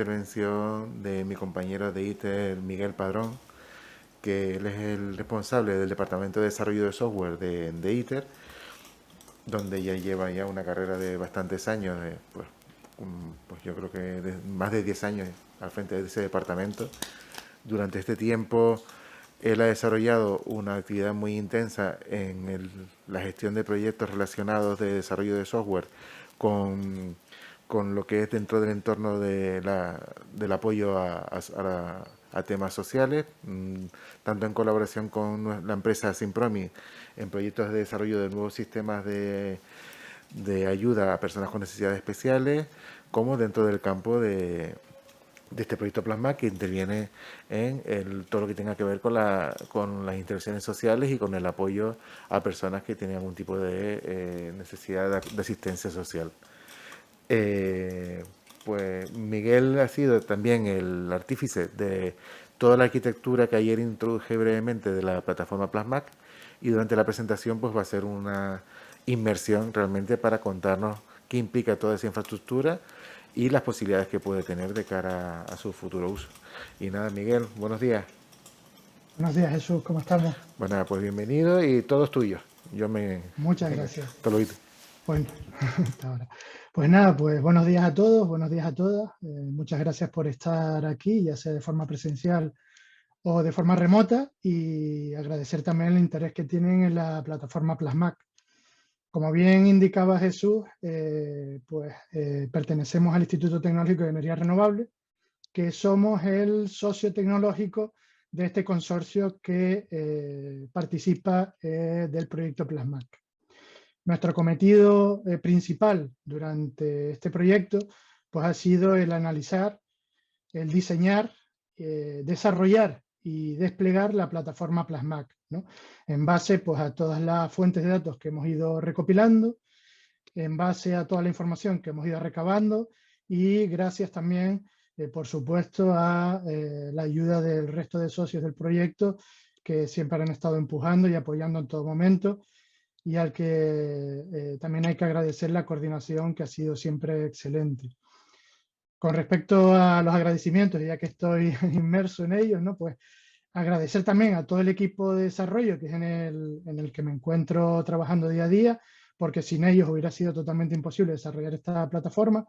intervención de mi compañero de ITER, Miguel Padrón, que él es el responsable del Departamento de Desarrollo de Software de ITER, donde ya lleva ya una carrera de bastantes años, pues yo creo que de más de 10 años al frente de ese departamento. Durante este tiempo él ha desarrollado una actividad muy intensa en la gestión de proyectos relacionados de desarrollo de software con, con lo que es dentro del entorno del apoyo a temas sociales, tanto en colaboración con la empresa Simpromi en proyectos de desarrollo de nuevos sistemas de ayuda a personas con necesidades especiales, como dentro del campo de este proyecto Plasma, que interviene en todo lo que tenga que ver con las intervenciones sociales y con el apoyo a personas que tienen algún tipo de necesidad de asistencia social. Eh, pues Miguel ha sido también el artífice de toda la arquitectura que ayer introduje brevemente de la plataforma Plasmac, y durante la presentación pues va a ser una inmersión realmente para contarnos qué implica toda esa infraestructura y las posibilidades que puede tener de cara a su futuro uso. Y nada, Miguel, buenos días. Buenos días, Jesús, ¿cómo estamos? Bueno, pues bienvenido y todo es tuyo. Yo me... Muchas gracias. Te lo digo. Pues, hasta ahora. Pues nada, pues buenos días a todos, buenos días a todas. Muchas gracias por estar aquí, ya sea de forma presencial o de forma remota, y agradecer también el interés que tienen en la plataforma Plasmac. Como bien indicaba Jesús, pertenecemos al Instituto Tecnológico de Energía Renovable, que somos el socio tecnológico de este consorcio que participa del proyecto Plasmac. Nuestro cometido principal durante este proyecto pues, ha sido el analizar, el diseñar, desarrollar y desplegar la plataforma Plasmac, ¿no? En base pues, a todas las fuentes de datos que hemos ido recopilando, en base a toda la información que hemos ido recabando y gracias también, por supuesto, a la ayuda del resto de socios del proyecto que siempre han estado empujando y apoyando en todo momento, y al que también hay que agradecer la coordinación que ha sido siempre excelente. Con respecto a los agradecimientos, ya que estoy inmerso en ellos, ¿no? Pues agradecer también a todo el equipo de desarrollo que es en el que me encuentro trabajando día a día, porque sin ellos hubiera sido totalmente imposible desarrollar esta plataforma,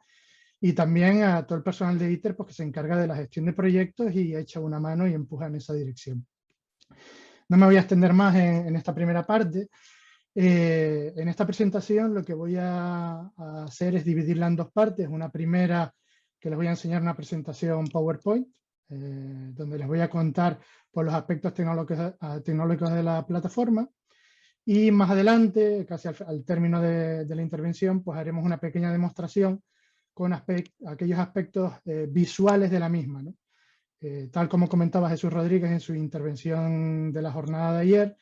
y también a todo el personal de ITER pues, que se encarga de la gestión de proyectos y echa una mano y empuja en esa dirección. No me voy a extender más en esta primera parte. En esta presentación lo que voy a hacer es dividirla en dos partes. Una primera que les voy a enseñar una presentación PowerPoint, donde les voy a contar por los aspectos tecnológicos de la plataforma, y más adelante, casi al término de la intervención, pues haremos una pequeña demostración con aquellos aspectos visuales de la misma, ¿no? Tal como comentaba Jesús Rodríguez en su intervención de la jornada de ayer,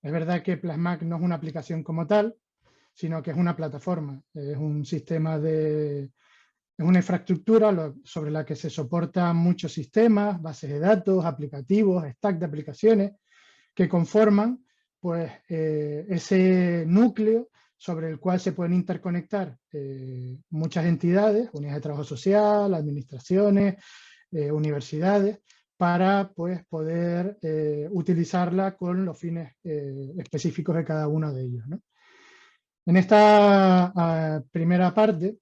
es verdad que Plasmac no es una aplicación como tal, sino que es una plataforma, es un sistema es una infraestructura sobre la que se soportan muchos sistemas, bases de datos, aplicativos, stack de aplicaciones que conforman pues, ese núcleo sobre el cual se pueden interconectar muchas entidades, unidades de trabajo social, administraciones, universidades, para pues, poder utilizarla con los fines específicos de cada uno de ellos, ¿no? En esta primera parte,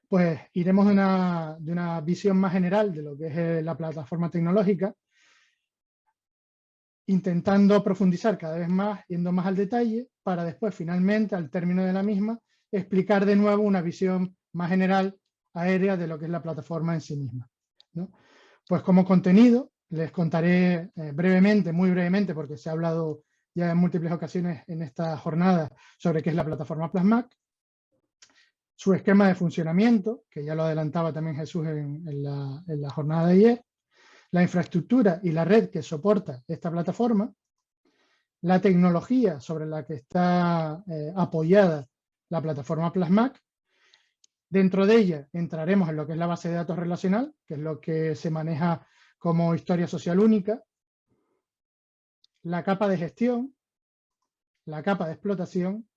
pues iremos de una visión más general de lo que es la plataforma tecnológica, intentando profundizar cada vez más, yendo más al detalle, para después finalmente, al término de la misma, explicar de nuevo una visión más general, aérea, de lo que es la plataforma en sí misma, ¿no? Pues como contenido, les contaré brevemente, muy brevemente, porque se ha hablado ya en múltiples ocasiones en esta jornada sobre qué es la plataforma Plasmac, su esquema de funcionamiento, que ya lo adelantaba también Jesús en la jornada de ayer, la infraestructura y la red que soporta esta plataforma, la tecnología sobre la que está apoyada la plataforma Plasmac. Dentro de ella entraremos en lo que es la base de datos relacional, que es lo que se maneja como historia social única, la capa de gestión, la capa de explotación,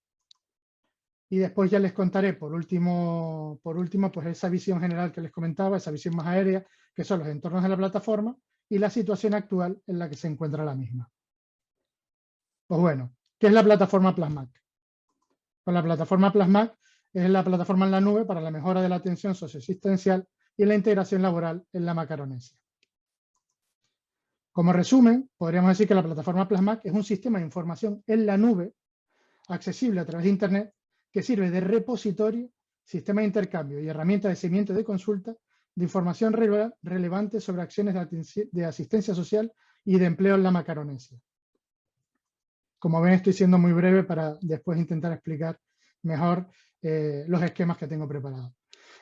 Y después ya les contaré, por último, pues esa visión general que les comentaba, esa visión más aérea, que son los entornos de la plataforma y la situación actual en la que se encuentra la misma. Pues bueno, ¿qué es la plataforma Plasmac? Pues la plataforma Plasmac es la plataforma en la nube para la mejora de la atención socioasistencial y la integración laboral en la Macaronesia. Como resumen, podríamos decir que la plataforma Plasmac es un sistema de información en la nube accesible a través de Internet que sirve de repositorio, sistema de intercambio y herramienta de seguimiento de consulta de información relevante sobre acciones de asistencia social y de empleo en la Macaronesia. Como ven, estoy siendo muy breve para después intentar explicar mejor los esquemas que tengo preparados.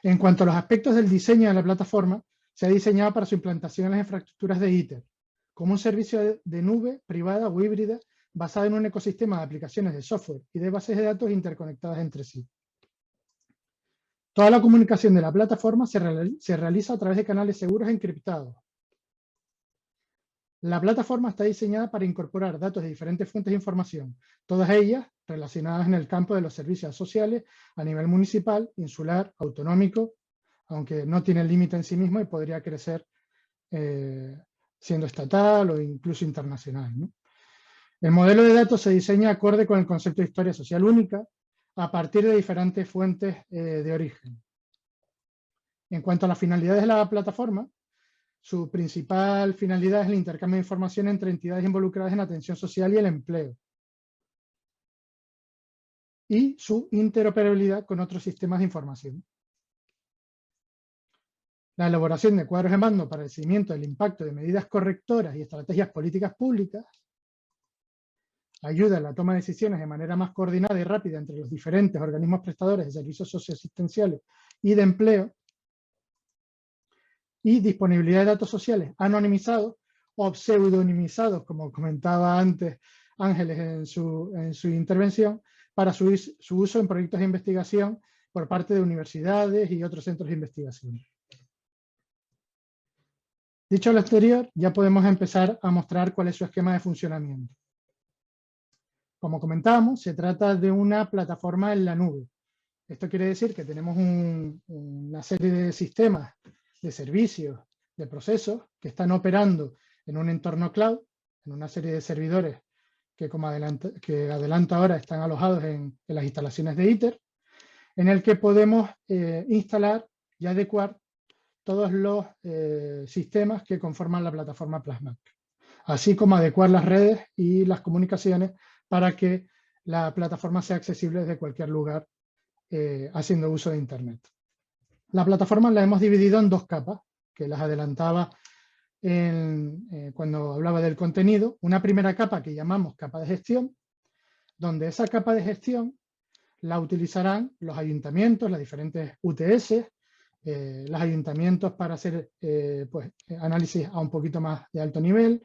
En cuanto a los aspectos del diseño de la plataforma, se ha diseñado para su implantación en las infraestructuras de ITER, como un servicio de nube privada o híbrida basado en un ecosistema de aplicaciones de software y de bases de datos interconectadas entre sí. Toda la comunicación de la plataforma se realiza a través de canales seguros e encriptados. La plataforma está diseñada para incorporar datos de diferentes fuentes de información, todas ellas relacionadas en el campo de los servicios sociales a nivel municipal, insular, autonómico, aunque no tiene límite en sí mismo y podría crecer siendo estatal o incluso internacional, ¿no? El modelo de datos se diseña acorde con el concepto de historia social única a partir de diferentes fuentes de origen. En cuanto a las finalidades de la plataforma, su principal finalidad es el intercambio de información entre entidades involucradas en atención social y el empleo, y su interoperabilidad con otros sistemas de información. La elaboración de cuadros de mando para el seguimiento del impacto de medidas correctoras y estrategias políticas públicas ayuda a la toma de decisiones de manera más coordinada y rápida entre los diferentes organismos prestadores de servicios socioasistenciales y de empleo, y disponibilidad de datos sociales anonimizados o pseudonimizados, como comentaba antes Ángeles en su intervención, para su uso en proyectos de investigación por parte de universidades y otros centros de investigación. Dicho lo anterior, ya podemos empezar a mostrar cuál es su esquema de funcionamiento. Como comentábamos, se trata de una plataforma en la nube. Esto quiere decir que tenemos una serie de sistemas, de servicios, de procesos que están operando en un entorno cloud, en una serie de servidores que, como adelanto ahora, están alojados en las instalaciones de ITER, en el que podemos instalar y adecuar todos los sistemas que conforman la plataforma Plasmac, así como adecuar las redes y las comunicaciones para que la plataforma sea accesible desde cualquier lugar haciendo uso de Internet. La plataforma la hemos dividido en dos capas, que las adelantaba cuando hablaba del contenido. Una primera capa que llamamos capa de gestión, donde esa capa de gestión la utilizarán los ayuntamientos, las diferentes UTS, los ayuntamientos para hacer análisis a un poquito más de alto nivel,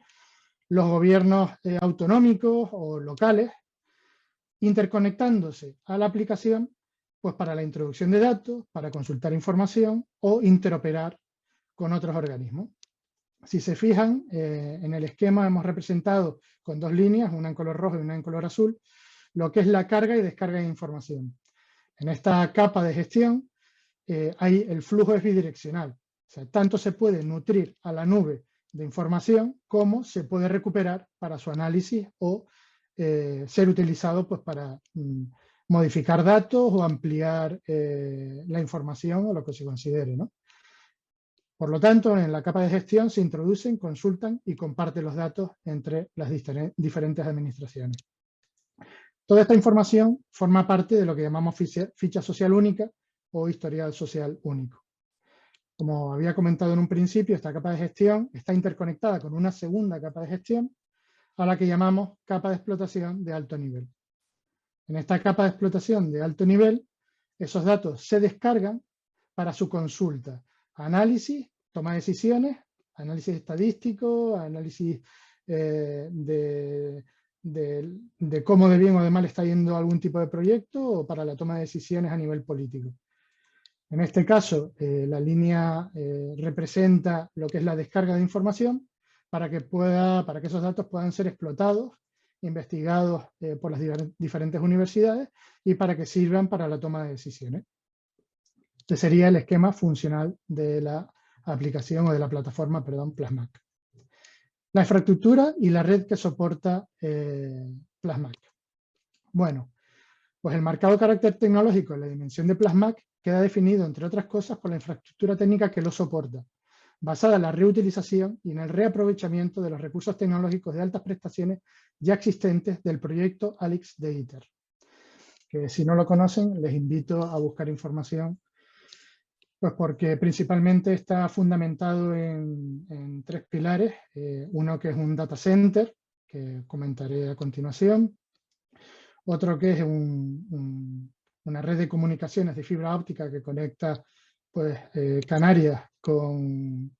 los gobiernos autonómicos o locales, interconectándose a la aplicación pues para la introducción de datos, para consultar información o interoperar con otros organismos. Si se fijan, en el esquema hemos representado con dos líneas, una en color rojo y una en color azul, lo que es la carga y descarga de información. En esta capa de gestión, el flujo es bidireccional. O sea, tanto se puede nutrir a la nube de información como se puede recuperar para su análisis o ser utilizado pues, para modificar datos o ampliar la información o lo que se considere, ¿no? Por lo tanto, en la capa de gestión se introducen, consultan y comparten los datos entre las diferentes administraciones. Toda esta información forma parte de lo que llamamos ficha social única o historial social único. Como había comentado en un principio, esta capa de gestión está interconectada con una segunda capa de gestión a la que llamamos capa de explotación de alto nivel. En esta capa de explotación de alto nivel, esos datos se descargan para su consulta, análisis, toma de decisiones, análisis estadístico, análisis de cómo de bien o de mal está yendo algún tipo de proyecto o para la toma de decisiones a nivel político. En este caso, la línea representa lo que es la descarga de información para que esos datos puedan ser explotados investigados por las diferentes universidades y para que sirvan para la toma de decisiones. Este sería el esquema funcional de la aplicación o de la plataforma, perdón, Plasmac. La infraestructura y la red que soporta Plasmac. Bueno, pues el marcado carácter tecnológico en la dimensión de Plasmac queda definido, entre otras cosas, por la infraestructura técnica que lo soporta, basada en la reutilización y en el reaprovechamiento de los recursos tecnológicos de altas prestaciones ya existentes del proyecto ALIX de ITER. Que si no lo conocen, les invito a buscar información, pues porque principalmente está fundamentado en 3 pilares. Uno que es un data center, que comentaré a continuación. Otro que es una red de comunicaciones de fibra óptica que conecta pues, Canarias con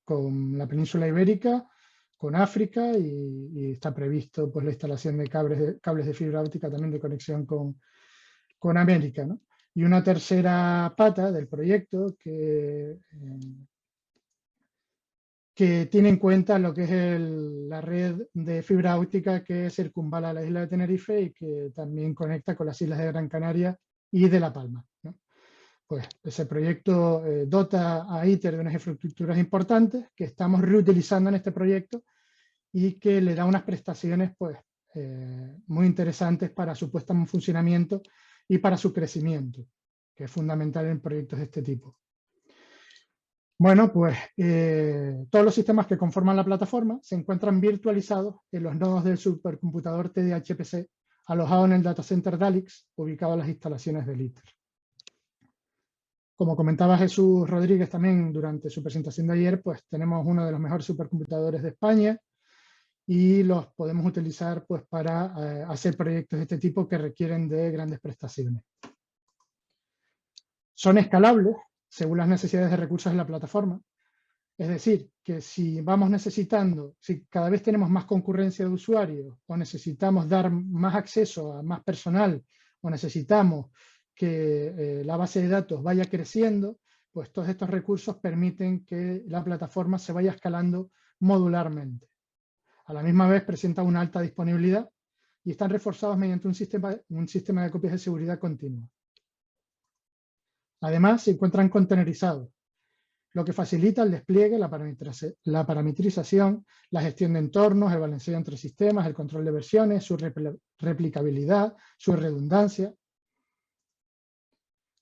la península ibérica, con África, y está previsto pues, la instalación de cables de fibra óptica también de conexión con América, ¿no? Y una tercera pata del proyecto que tiene en cuenta lo que es la red de fibra óptica que circunvala la isla de Tenerife y que también conecta con las islas de Gran Canaria y de La Palma, ¿no? Pues ese proyecto dota a ITER de unas infraestructuras importantes que estamos reutilizando en este proyecto y que le da unas prestaciones pues, muy interesantes para su puesta en funcionamiento y para su crecimiento, que es fundamental en proyectos de este tipo. Bueno, pues todos los sistemas que conforman la plataforma se encuentran virtualizados en los nodos del supercomputador TDHPC alojado en el Data Center DALIX, ubicado en las instalaciones del ITER. Como comentaba Jesús Rodríguez también durante su presentación de ayer, pues tenemos uno de los mejores supercomputadores de España y los podemos utilizar pues, para hacer proyectos de este tipo que requieren de grandes prestaciones. Son escalables según las necesidades de recursos en la plataforma. Es decir, que si vamos necesitando, si cada vez tenemos más concurrencia de usuarios o necesitamos dar más acceso a más personal o necesitamos que la base de datos vaya creciendo, pues todos estos recursos permiten que la plataforma se vaya escalando modularmente. A la misma vez presenta una alta disponibilidad y están reforzados mediante un sistema de copias de seguridad continua. Además, se encuentran containerizados, lo que facilita el despliegue, la parametrización, la gestión de entornos, el balanceo entre sistemas, el control de versiones, su replicabilidad, su redundancia.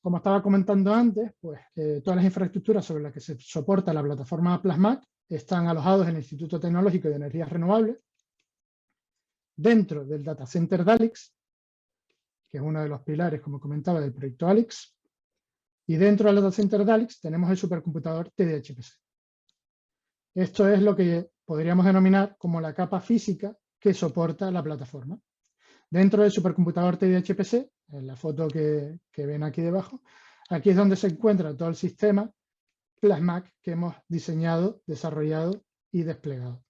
Como estaba comentando antes, pues todas las infraestructuras sobre las que se soporta la plataforma Plasmac están alojados en el Instituto Tecnológico de Energías Renovables, dentro del Data Center DALIX, que es uno de los pilares, como comentaba, del proyecto ALIX, y dentro del Data Center DALIX tenemos el supercomputador TDHPC. Esto es lo que podríamos denominar como la capa física que soporta la plataforma. Dentro del supercomputador TDHPC, en la foto que ven aquí debajo, aquí es donde se encuentra todo el sistema Plasmac que hemos diseñado, desarrollado y desplegado.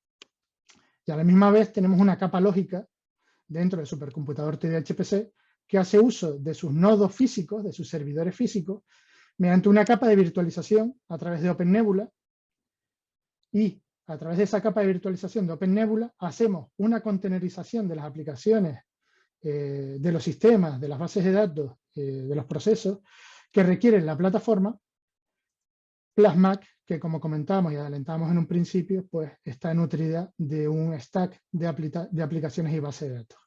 Y a la misma vez tenemos una capa lógica dentro del supercomputador TDHPC que hace uso de sus nodos físicos, de sus servidores físicos, mediante una capa de virtualización a través de OpenNebula, y a través de esa capa de virtualización de OpenNebula hacemos una containerización de las aplicaciones, de los sistemas, de las bases de datos, de los procesos que requieren la plataforma Plasmac, que como comentábamos y adelantamos en un principio, pues está nutrida de un stack de aplicaciones y bases de datos.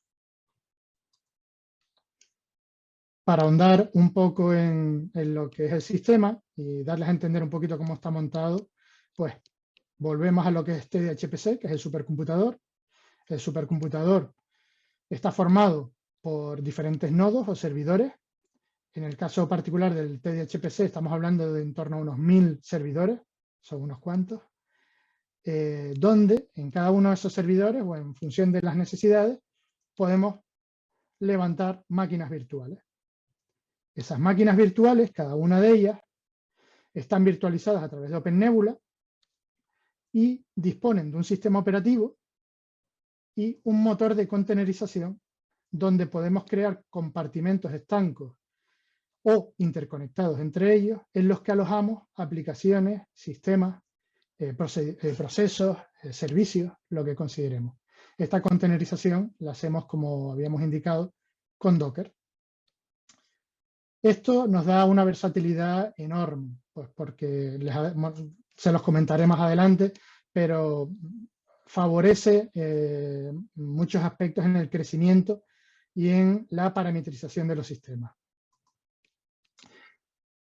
Para ahondar un poco en lo que es el sistema y darles a entender un poquito cómo está montado, pues volvemos a lo que es TDHPC, que es el supercomputador. El supercomputador está formado por diferentes nodos o servidores. En el caso particular del TDHPC estamos hablando de en torno a unos 1000 servidores, son unos cuantos, donde en cada uno de esos servidores o en función de las necesidades podemos levantar máquinas virtuales. Esas máquinas virtuales, cada una de ellas, están virtualizadas a través de OpenNebula y disponen de un sistema operativo y un motor de containerización donde podemos crear compartimentos estancos o interconectados entre ellos en los que alojamos aplicaciones, sistemas, procesos, servicios, lo que consideremos. Esta containerización la hacemos, como habíamos indicado, con Docker. Esto nos da una versatilidad enorme, pues porque se los comentaré más adelante, pero favorece muchos aspectos en el crecimiento y en la parametrización de los sistemas.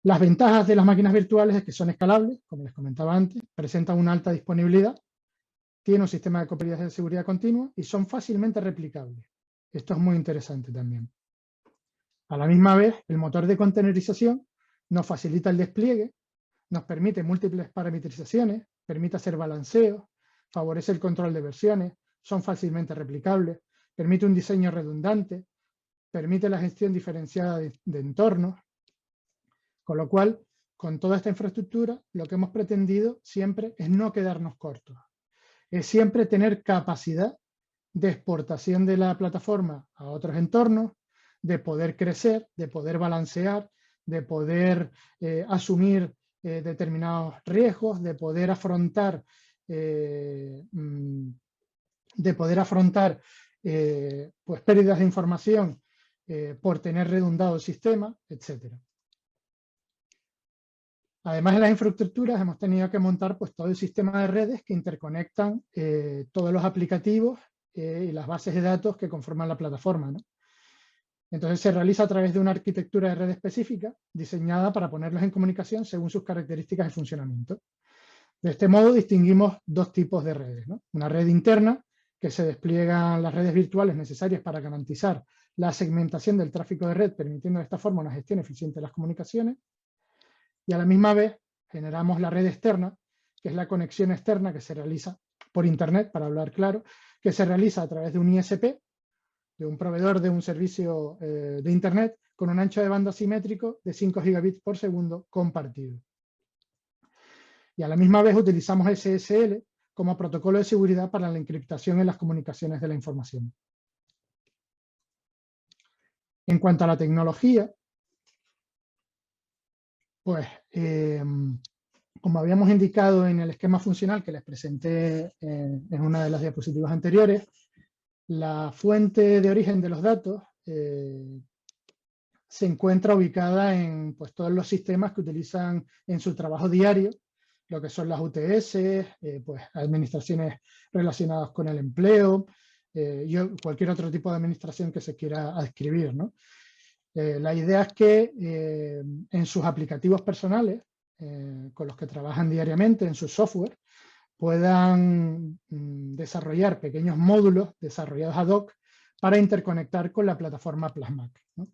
Las ventajas de las máquinas virtuales es que son escalables, como les comentaba antes, presentan una alta disponibilidad, tienen un sistema de copias de seguridad continua y son fácilmente replicables. Esto es muy interesante también. A la misma vez, el motor de containerización nos facilita el despliegue, nos permite múltiples parametrizaciones, permite hacer balanceos, favorece el control de versiones, son fácilmente replicables, permite un diseño redundante, permite la gestión diferenciada de entornos, con lo cual, con toda esta infraestructura, lo que hemos pretendido siempre es no quedarnos cortos, es siempre tener capacidad de exportación de la plataforma a otros entornos, de poder crecer, de poder balancear, de poder asumir determinados riesgos, de poder afrontar pues pérdidas de información por tener redundado el sistema, etc. Además de las infraestructuras, hemos tenido que montar pues, todo el sistema de redes que interconectan todos los aplicativos y las bases de datos que conforman la plataforma, ¿no? Entonces se realiza a través de una arquitectura de red específica diseñada para ponerlos en comunicación según sus características de funcionamiento. De este modo distinguimos dos tipos de redes, ¿no? Una red interna, que se despliegan las redes virtuales necesarias para garantizar la segmentación del tráfico de red, permitiendo de esta forma una gestión eficiente de las comunicaciones. Y a la misma vez generamos la red externa, que es la conexión externa que se realiza por Internet, para hablar claro, que se realiza a través de un ISP, de un proveedor de un servicio de Internet, con un ancho de banda simétrico de 5 gigabits por segundo compartido. Y a la misma vez utilizamos SSL como protocolo de seguridad para la encriptación en las comunicaciones de la información. En cuanto a la tecnología, pues como habíamos indicado en el esquema funcional que les presenté en una de las diapositivas anteriores, la fuente de origen de los datos se encuentra ubicada en pues, todos los sistemas que utilizan en su trabajo diario, lo que son las UTS, pues, administraciones relacionadas con el empleo y cualquier otro tipo de administración que se quiera adscribir, ¿no? La idea es que en sus aplicativos personales, con los que trabajan diariamente, en su software, puedan desarrollar pequeños módulos desarrollados ad hoc para interconectar con la plataforma Plasmac, ¿no?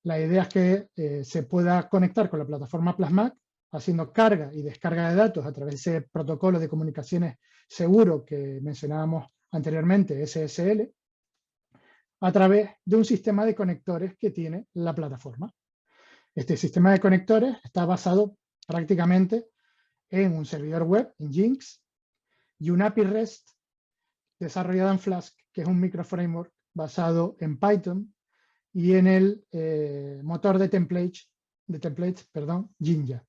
La idea es que se pueda conectar con la plataforma Plasmac haciendo carga y descarga de datos a través de ese protocolo de comunicaciones seguro que mencionábamos anteriormente, SSL, a través de un sistema de conectores que tiene la plataforma. Este sistema de conectores está basado prácticamente en un servidor web, en Jinx, y un API REST desarrollado en Flask, que es un microframework basado en Python y en el motor de templates, Jinja.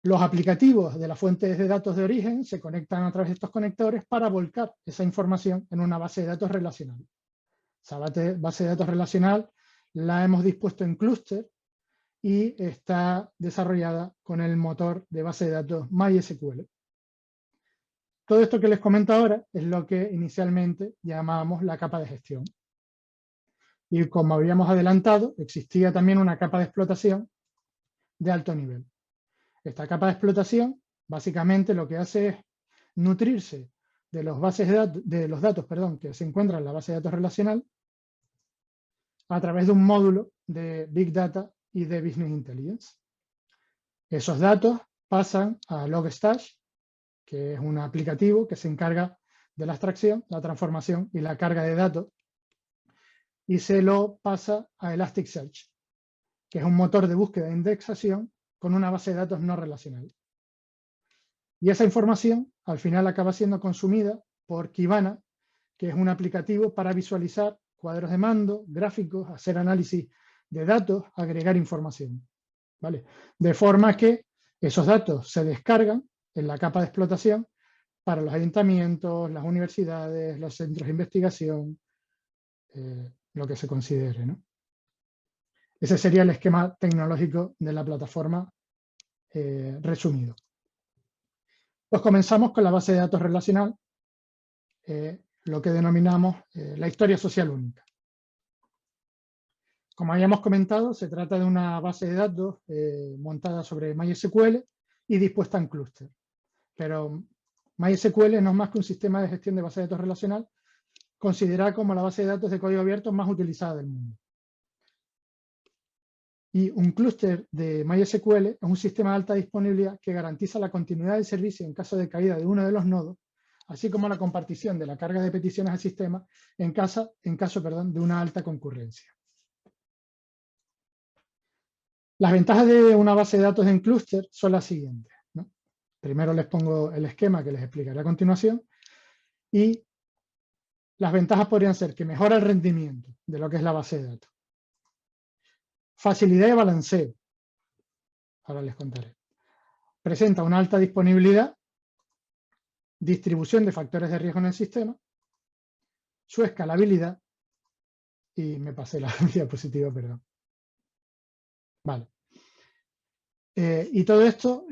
Los aplicativos de las fuentes de datos de origen se conectan a través de estos conectores para volcar esa información en una base de datos relacional. Esa base de datos relacional la hemos dispuesto en clúster y está desarrollada con el motor de base de datos MySQL. Todo esto que les comento ahora es lo que inicialmente llamábamos la capa de gestión. Y como habíamos adelantado, existía también una capa de explotación de alto nivel. Esta capa de explotación básicamente lo que hace es nutrirse de los datos que se encuentran en la base de datos relacional a través de un módulo de Big Data y de Business Intelligence. Esos datos pasan a Logstash, que es un aplicativo que se encarga de la extracción, la transformación y la carga de datos, y se lo pasa a Elasticsearch, que es un motor de búsqueda e indexación con una base de datos no relacional. Y esa información al final acaba siendo consumida por Kibana, que es un aplicativo para visualizar cuadros de mando, gráficos, hacer análisis de datos, agregar información, ¿vale? De forma que esos datos se descargan en la capa de explotación para los ayuntamientos, las universidades, los centros de investigación, lo que se considere, ¿no? Ese sería el esquema tecnológico de la plataforma resumido. Pues comenzamos con la base de datos relacional, lo que denominamos la historia social única. Como habíamos comentado, se trata de una base de datos montada sobre MySQL y dispuesta en clúster. Pero MySQL no es más que un sistema de gestión de base de datos relacional, considerada como la base de datos de código abierto más utilizada del mundo. Y un clúster de MySQL es un sistema de alta disponibilidad que garantiza la continuidad del servicio en caso de caída de uno de los nodos, así como la compartición de la carga de peticiones al sistema en caso de una alta concurrencia. Las ventajas de una base de datos en clúster son las siguientes, ¿no? Primero les pongo el esquema que les explicaré a continuación, y las ventajas podrían ser que mejora el rendimiento de lo que es la base de datos. Facilidad de balanceo, ahora les contaré. Presenta una alta disponibilidad, distribución de factores de riesgo en el sistema, su escalabilidad, y me pasé la diapositiva, perdón. Vale. Y todo esto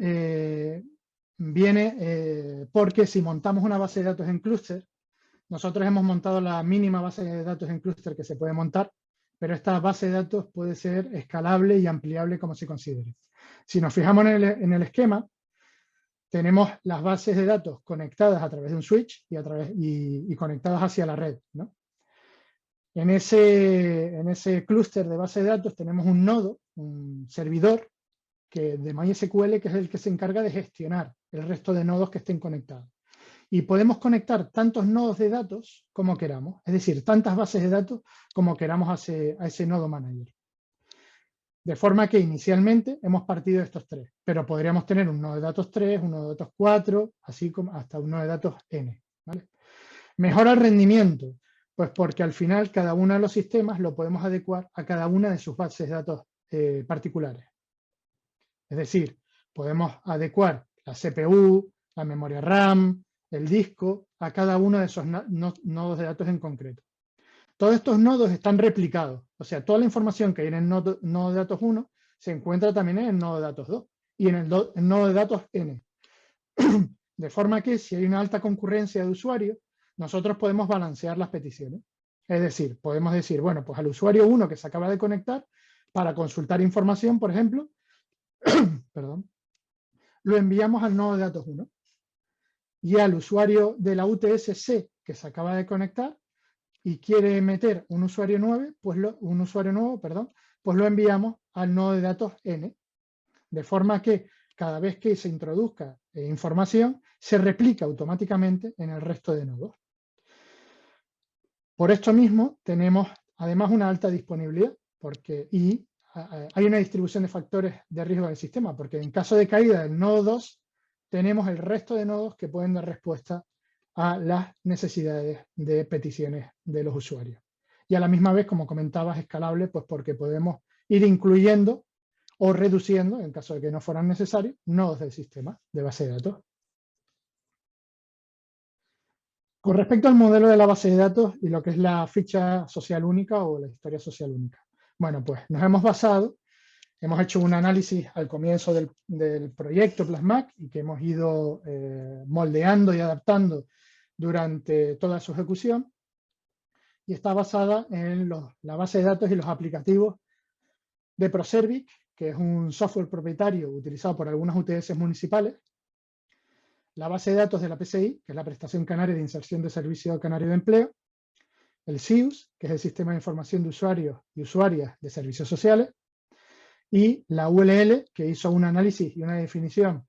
viene porque si montamos una base de datos en clúster, nosotros hemos montado la mínima base de datos en clúster que se puede montar, pero esta base de datos puede ser escalable y ampliable como se considere. Si nos fijamos en el esquema, tenemos las bases de datos conectadas a través de un switch y conectadas hacia la red, ¿no? En ese clúster de base de datos tenemos un nodo, un servidor de MySQL, que es el que se encarga de gestionar el resto de nodos que estén conectados. Y podemos conectar tantos nodos de datos como queramos, es decir, tantas bases de datos como queramos a ese nodo manager. De forma que inicialmente hemos partido de estos tres, pero podríamos tener un nodo de datos 3, un nodo de datos 4, así como hasta un nodo de datos n, ¿vale? Mejora el rendimiento, pues porque al final cada uno de los sistemas lo podemos adecuar a cada una de sus bases de datos particulares. Es decir, podemos adecuar la CPU, la memoria RAM, el disco, a cada uno de esos nodos de datos en concreto. Todos estos nodos están replicados, o sea, toda la información que hay en el nodo de datos 1 se encuentra también en el nodo de datos 2 y en el nodo de datos n. De forma que si hay una alta concurrencia de usuarios, nosotros podemos balancear las peticiones. Es decir, podemos decir, bueno, pues al usuario 1 que se acaba de conectar para consultar información, por ejemplo, perdón, lo enviamos al nodo de datos 1. Y al usuario de la UTS-C que se acaba de conectar y quiere meter un usuario nuevo, pues lo enviamos al nodo de datos N. De forma que cada vez que se introduzca información, se replica automáticamente en el resto de nodos. Por esto mismo, tenemos además una alta disponibilidad y hay una distribución de factores de riesgo del sistema, porque en caso de caída del nodo 2, tenemos el resto de nodos que pueden dar respuesta a las necesidades de peticiones de los usuarios. Y a la misma vez, como comentabas, escalable, pues porque podemos ir incluyendo o reduciendo, en caso de que no fueran necesarios, nodos del sistema de base de datos. Con respecto al modelo de la base de datos y lo que es la ficha social única o la historia social única. Bueno, pues nos hemos hecho un análisis al comienzo del proyecto Plasmac y que hemos ido moldeando y adaptando durante toda su ejecución, y está basada en la base de datos y los aplicativos de Proservic, que es un software propietario utilizado por algunas UTS municipales, la base de datos de la PCI, que es la Prestación Canaria de Inserción de Servicio Canario de Empleo, el SIUS, que es el Sistema de Información de Usuarios y Usuarias de Servicios Sociales, y la ULL, que hizo un análisis y una definición,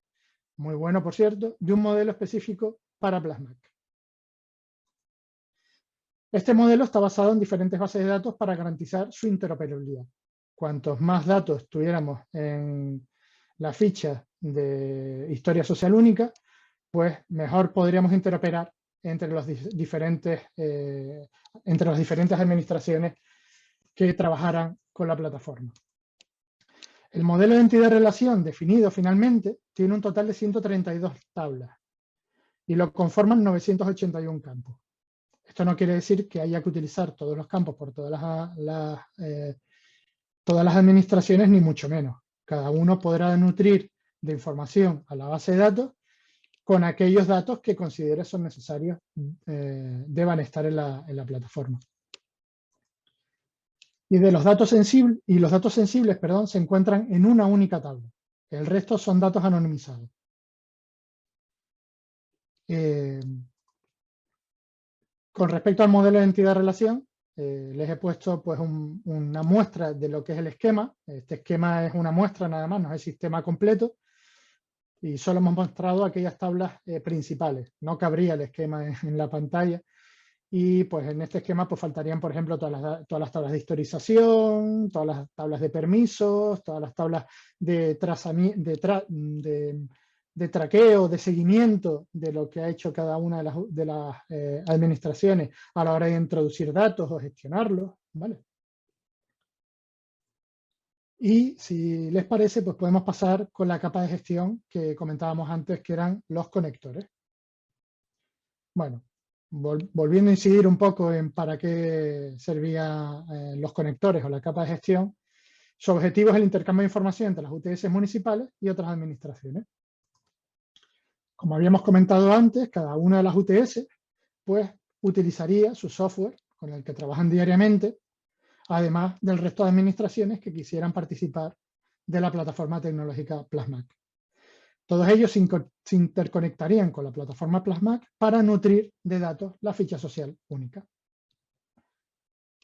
muy bueno por cierto, de un modelo específico para Plasmac. Este modelo está basado en diferentes bases de datos para garantizar su interoperabilidad. Cuantos más datos tuviéramos en la ficha de historia social única, pues mejor podríamos interoperar entre las diferentes administraciones que trabajaran con la plataforma. El modelo de entidad-relación definido finalmente tiene un total de 132 tablas. y lo conforman 981 campos. Esto no quiere decir que haya que utilizar todos los campos por todas las administraciones, ni mucho menos. Cada uno podrá nutrir de información a la base de datos con aquellos datos que considere son necesarios, deban estar en la plataforma. Y los datos sensibles, perdón, se encuentran en una única tabla. El resto son datos anonimizados. Con respecto al modelo de entidad-relación, les he puesto pues, una muestra de lo que es el esquema. Este esquema es una muestra nada más, no es el sistema completo. Y solo hemos mostrado aquellas tablas principales. No cabría el esquema en la pantalla. Y pues en este esquema pues faltarían, por ejemplo, todas las tablas de historización, todas las tablas de permisos, todas las tablas de traqueo, de seguimiento de lo que ha hecho cada una de las administraciones a la hora de introducir datos o gestionarlos, ¿vale? Y si les parece, pues podemos pasar con la capa de gestión que comentábamos antes, que eran los conectores. Bueno, volviendo a incidir un poco en para qué servían los conectores o la capa de gestión, su objetivo es el intercambio de información entre las UTS municipales y otras administraciones. Como habíamos comentado antes, cada una de las UTS pues, utilizaría su software con el que trabajan diariamente, además del resto de administraciones que quisieran participar de la plataforma tecnológica Plasmac. Todos ellos se interconectarían con la plataforma Plasmac para nutrir de datos la ficha social única.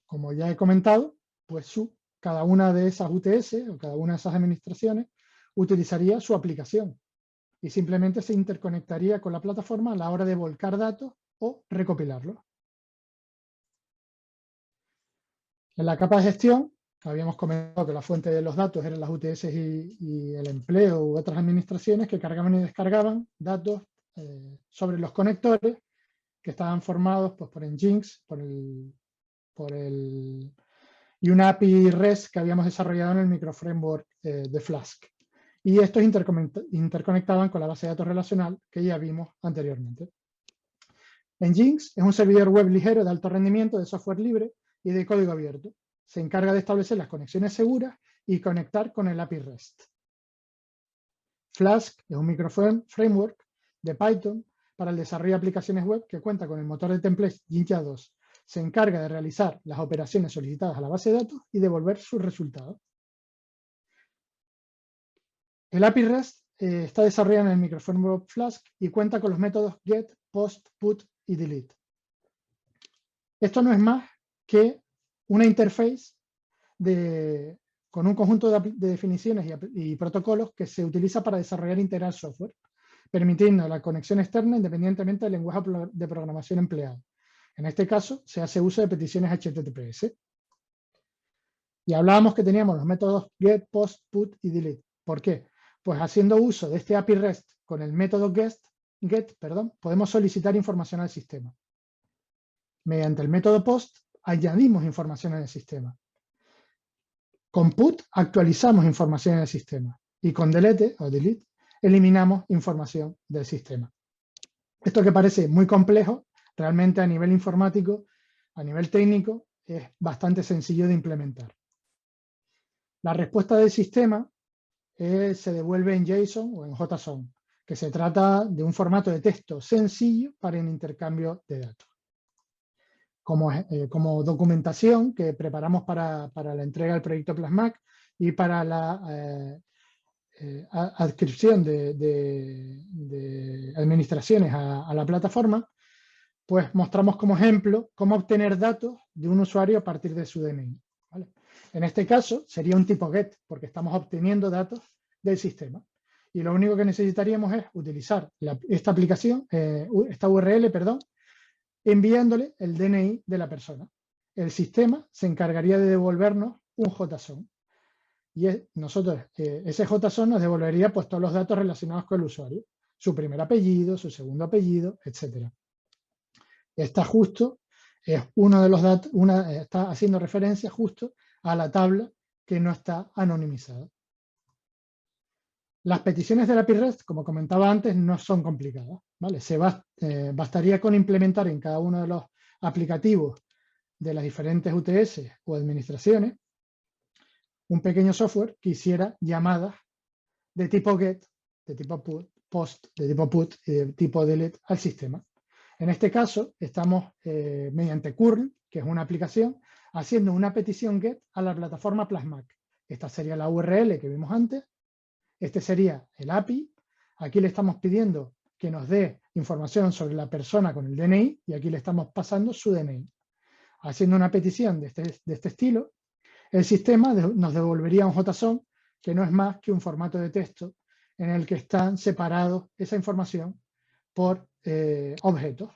Como ya he comentado, pues cada una de esas UTS o cada una de esas administraciones utilizaría su aplicación y simplemente se interconectaría con la plataforma a la hora de volcar datos o recopilarlos. En la capa de gestión, habíamos comentado que la fuente de los datos eran las UTS y el empleo u otras administraciones que cargaban y descargaban datos sobre los conectores que estaban formados pues, por Nginx, y una API REST que habíamos desarrollado en el microframework de Flask. Y estos interconectaban con la base de datos relacional que ya vimos anteriormente. Nginx es un servidor web ligero de alto rendimiento de software libre y de código abierto. Se encarga de establecer las conexiones seguras y conectar con el API REST. Flask es un microframework de Python para el desarrollo de aplicaciones web que cuenta con el motor de templates Jinja 2. Se encarga de realizar las operaciones solicitadas a la base de datos y devolver sus resultados. El API REST está desarrollado en el microframework Flask y cuenta con los métodos get, post, put y delete. Esto no es más que una interface con un conjunto de definiciones y protocolos que se utiliza para desarrollar e integrar software, permitiendo la conexión externa independientemente del lenguaje de programación empleado. En este caso, se hace uso de peticiones HTTPS. Y hablábamos que teníamos los métodos get, post, put y delete. ¿Por qué? Pues haciendo uso de este API REST con el método get, podemos solicitar información al sistema. Mediante el método post, añadimos información en el sistema. Con put, actualizamos información en el sistema. Y con delete, eliminamos información del sistema. Esto que parece muy complejo, realmente a nivel informático, a nivel técnico, es bastante sencillo de implementar. La respuesta del sistema se devuelve en JSON o en JSON, que se trata de un formato de texto sencillo para el intercambio de datos. Como documentación que preparamos para la entrega del proyecto Plasmac y para la adscripción de administraciones a la plataforma, pues mostramos como ejemplo cómo obtener datos de un usuario a partir de su DNI. ¿Vale? En este caso sería un tipo GET, porque estamos obteniendo datos del sistema. Y lo único que necesitaríamos es utilizar esta aplicación, esta URL, enviándole el DNI de la persona. El sistema se encargaría de devolvernos un JSON. Y nosotros, ese JSON nos devolvería pues, todos los datos relacionados con el usuario. Su primer apellido, su segundo apellido, etc. Está justo, es uno de los datos, está haciendo referencia justo a la tabla que no está anonimizada. Las peticiones del API REST, como comentaba antes, no son complicadas. ¿vale? Bastaría con implementar en cada uno de los aplicativos de las diferentes UTS o administraciones un pequeño software que hiciera llamadas de tipo GET, de tipo POST, de tipo PUT y de tipo DELETE al sistema. En este caso, estamos mediante curl, que es una aplicación, haciendo una petición GET a la plataforma Plasmac. Esta sería la URL que vimos antes. Este sería el API. Aquí le estamos pidiendo que nos dé información sobre la persona con el DNI y aquí le estamos pasando su DNI. Haciendo una petición de este estilo, el sistema nos devolvería un JSON que no es más que un formato de texto en el que están separados esa información por objetos.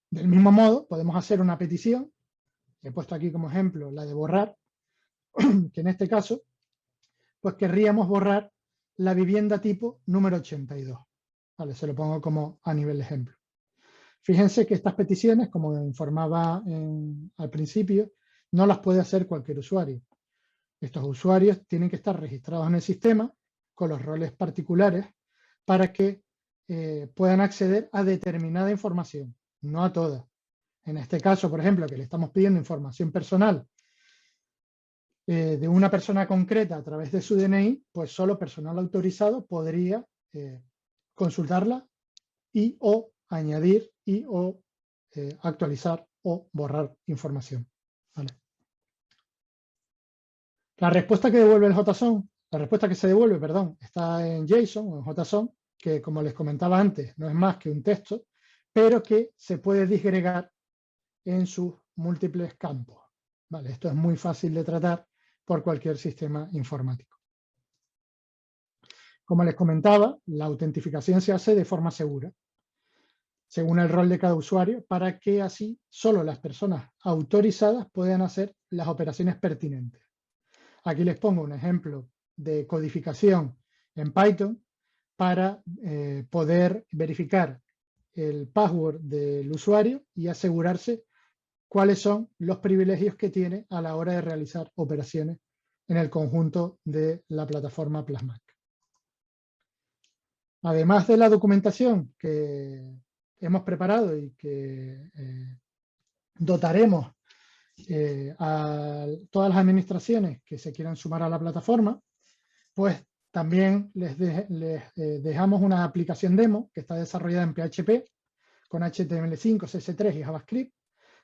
Del mismo modo, podemos hacer una petición, he puesto aquí como ejemplo la de borrar, que en este caso, pues querríamos borrar la vivienda tipo número 82. Vale, se lo pongo como a nivel de ejemplo. Fíjense que estas peticiones, como informaba al principio, no las puede hacer cualquier usuario. Estos usuarios tienen que estar registrados en el sistema con los roles particulares para que puedan acceder a determinada información, no a toda. En este caso, por ejemplo, que le estamos pidiendo información personal de una persona concreta a través de su DNI, pues solo personal autorizado podría consultarla y o añadir y o actualizar o borrar información. ¿Vale? La respuesta que devuelve el JSON, la respuesta que se devuelve, perdón, está en JSON o en JSON, que como les comentaba antes, no es más que un texto, pero que se puede disgregar en sus múltiples campos. ¿Vale? Esto es muy fácil de tratar por cualquier sistema informático. Como les comentaba, la autentificación se hace de forma segura, según el rol de cada usuario, para que así solo las personas autorizadas puedan hacer las operaciones pertinentes. Aquí les pongo un ejemplo de codificación en Python para poder verificar el password del usuario y asegurarse cuáles son los privilegios que tiene a la hora de realizar operaciones en el conjunto de la plataforma Plasmac. Además de la documentación que hemos preparado y que dotaremos a todas las administraciones que se quieran sumar a la plataforma, pues también les dejamos una aplicación demo que está desarrollada en PHP con HTML5, CSS3 y JavaScript,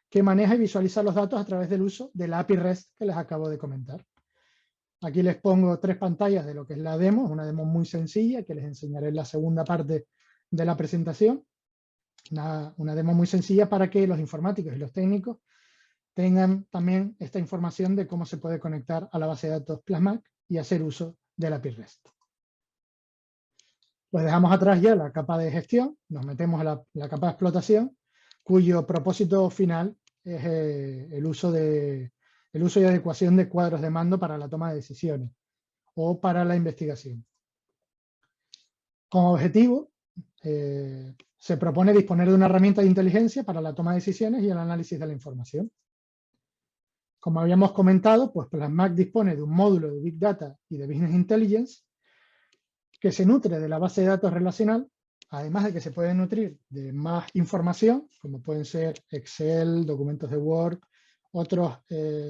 que maneja y visualiza los datos a través del uso de la API REST que les acabo de comentar. Aquí les pongo 3 pantallas de lo que es la demo, una demo muy sencilla que les enseñaré en la segunda parte de la presentación. Una demo muy sencilla para que los informáticos y los técnicos tengan también esta información de cómo se puede conectar a la base de datos Plasmac y hacer uso de la API REST. Pues dejamos atrás ya la capa de gestión, nos metemos a la capa de explotación, cuyo propósito final es el uso y adecuación de cuadros de mando para la toma de decisiones o para la investigación. Como objetivo, se propone disponer de una herramienta de inteligencia para la toma de decisiones y el análisis de la información. Como habíamos comentado, pues Plasmac dispone de un módulo de Big Data y de Business Intelligence que se nutre de la base de datos relacional, además de que se puede nutrir de más información, como pueden ser Excel, documentos de Word, otros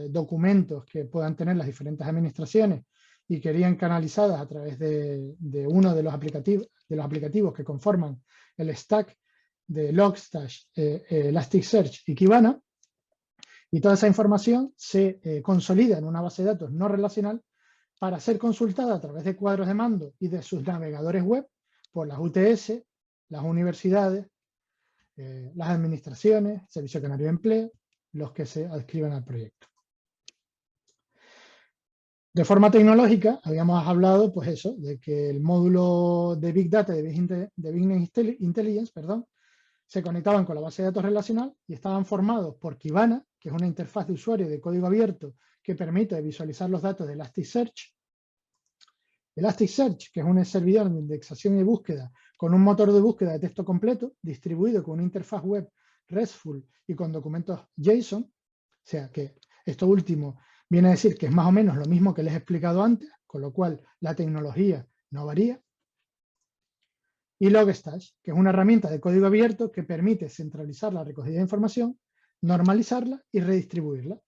documentos que puedan tener las diferentes administraciones y que irían canalizadas a través de uno de los aplicativos que conforman el stack de Logstash, Elasticsearch y Kibana. Y toda esa información se consolida en una base de datos no relacional para ser consultada a través de cuadros de mando y de sus navegadores web por las UTS, las universidades, las administraciones, Servicio Canario de Empleo, los que se adscriben al proyecto. De forma tecnológica, habíamos hablado, pues eso, de que el módulo de Big Data de Business Intelligence, se conectaban con la base de datos relacional y estaban formados por Kibana, que es una interfaz de usuario de código abierto que permite visualizar los datos de Elasticsearch. Elasticsearch, que es un servidor de indexación y búsqueda con un motor de búsqueda de texto completo, distribuido con una interfaz web RESTful y con documentos JSON, o sea que esto último viene a decir que es más o menos lo mismo que les he explicado antes, con lo cual la tecnología no varía. y Logstash, que es una herramienta de código abierto que permite centralizar la recogida de información, normalizarla y redistribuirla.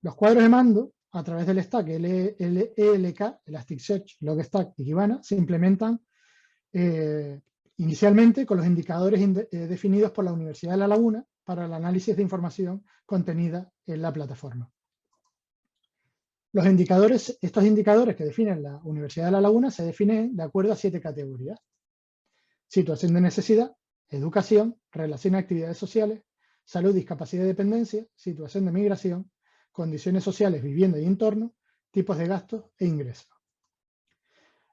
Los cuadros de mando, a través del stack ELK, Elasticsearch, Logstash y Kibana, se implementan inicialmente con los indicadores definidos por la Universidad de La Laguna para el análisis de información contenida en la plataforma. Estos indicadores que definen la Universidad de La Laguna se definen de acuerdo a 7 categorías: situación de necesidad, educación, relación a actividades sociales, salud, discapacidad y dependencia, situación de migración, condiciones sociales, vivienda y entorno, tipos de gastos e ingresos.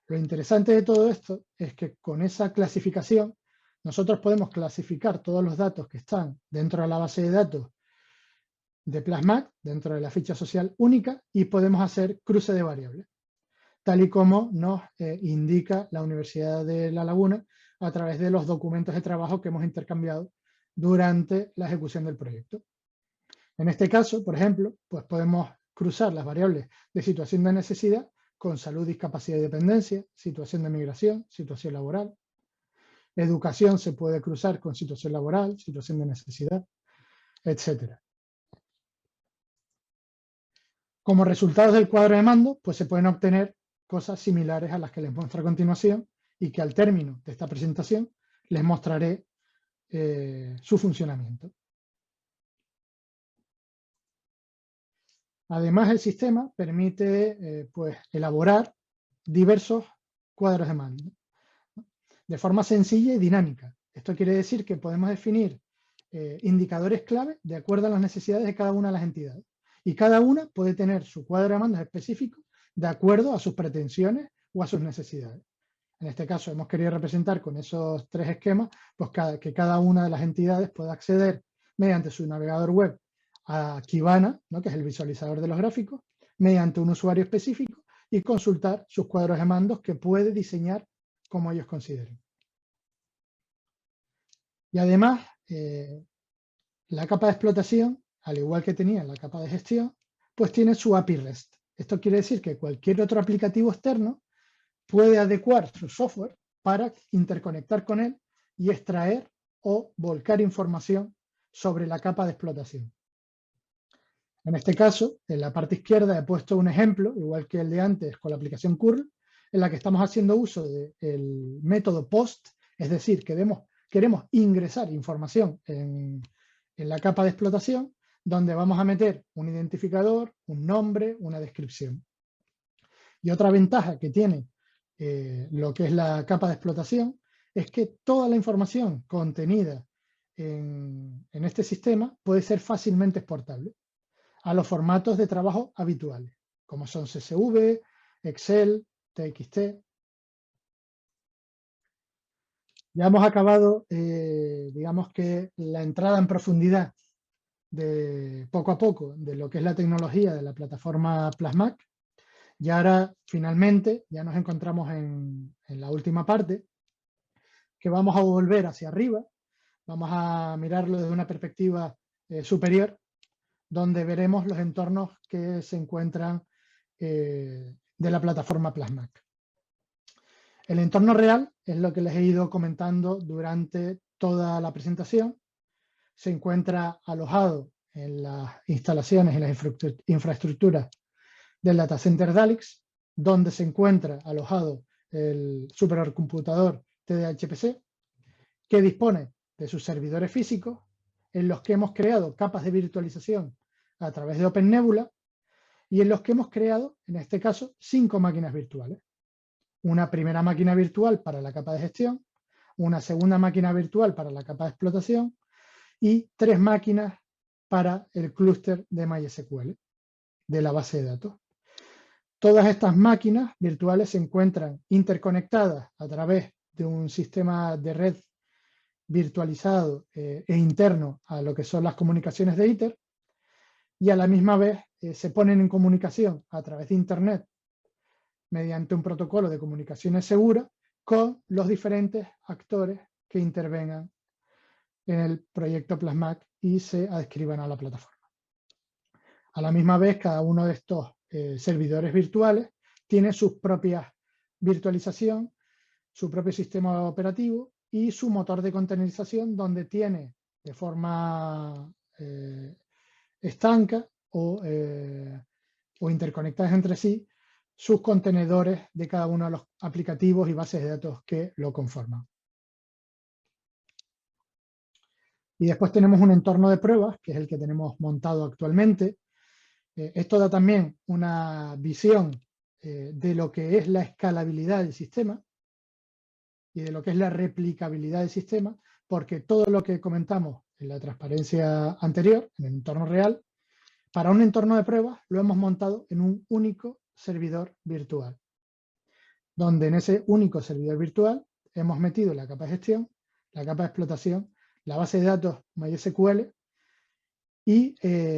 Lo interesante de todo esto es que con esa clasificación nosotros podemos clasificar todos los datos que están dentro de la base de datos de Plasmac, dentro de la ficha social única, y podemos hacer cruce de variables, tal y como nos indica la Universidad de La Laguna a través de los documentos de trabajo que hemos intercambiado durante la ejecución del proyecto. En este caso, por ejemplo, pues podemos cruzar las variables de situación de necesidad con salud, discapacidad y dependencia, situación de migración, situación laboral. Educación se puede cruzar con situación laboral, situación de necesidad, etc. Como resultados del cuadro de mando, pues se pueden obtener cosas similares a las que les muestro a continuación y que al término de esta presentación les mostraré su funcionamiento. Además, el sistema permite pues, elaborar diversos cuadros de mando de forma sencilla y dinámica. Esto quiere decir que podemos definir indicadores clave de acuerdo a las necesidades de cada una de las entidades. Y cada una puede tener su cuadro de mandos específico de acuerdo a sus pretensiones o a sus necesidades. En este caso hemos querido representar con esos 3 esquemas pues que cada una de las entidades pueda acceder mediante su navegador web a Kibana, ¿no?, que es el visualizador de los gráficos, mediante un usuario específico y consultar sus cuadros de mandos que puede diseñar como ellos consideren. Y además, la capa de explotación, al igual que tenía la capa de gestión, pues tiene su API REST. Esto quiere decir que cualquier otro aplicativo externo puede adecuar su software para interconectar con él y extraer o volcar información sobre la capa de explotación. En este caso, en la parte izquierda he puesto un ejemplo, igual que el de antes con la aplicación curl, en la que estamos haciendo uso del método POST, es decir, queremos ingresar información en la capa de explotación, donde vamos a meter un identificador, un nombre, una descripción. Y otra ventaja que tiene lo que es la capa de explotación es que toda la información contenida en este sistema puede ser fácilmente exportable a los formatos de trabajo habituales, como son CSV, Excel, TXT. Ya hemos acabado, digamos que la entrada en profundidad de poco a poco de lo que es la tecnología de la plataforma Plasmac. Y ahora, finalmente, ya nos encontramos en la última parte, que vamos a volver hacia arriba, vamos a mirarlo desde una perspectiva superior, donde veremos los entornos que se encuentran de la plataforma Plasmac. El entorno real es lo que les he ido comentando durante toda la presentación. Se encuentra alojado en las instalaciones y las infraestructuras del Data Center Dalix, donde se encuentra alojado el supercomputador TDHPC, que dispone de sus servidores físicos, en los que hemos creado capas de virtualización a través de OpenNebula, y en los que hemos creado, en este caso, 5 máquinas virtuales. Una primera máquina virtual para la capa de gestión, una segunda máquina virtual para la capa de explotación y 3 máquinas para el clúster de MySQL de la base de datos. Todas estas máquinas virtuales se encuentran interconectadas a través de un sistema de red virtualizado e interno a lo que son las comunicaciones de ITER, y a la misma vez se ponen en comunicación a través de Internet mediante un protocolo de comunicaciones segura con los diferentes actores que intervengan en el proyecto Plasmac y se adscriban a la plataforma. A la misma vez, cada uno de estos servidores virtuales tiene sus propias virtualización, su propio sistema operativo y su motor de containerización, donde tiene de forma estanca o interconectadas entre sí sus contenedores de cada uno de los aplicativos y bases de datos que lo conforman. Y después tenemos un entorno de pruebas, que es el que tenemos montado actualmente. Esto da también una visión de lo que es la escalabilidad del sistema y de lo que es la replicabilidad del sistema, porque todo lo que comentamos en la transparencia anterior, en el entorno real, para un entorno de pruebas lo hemos montado en un único servidor virtual, donde en ese único servidor virtual hemos metido la capa de gestión, la capa de explotación, la base de datos MySQL y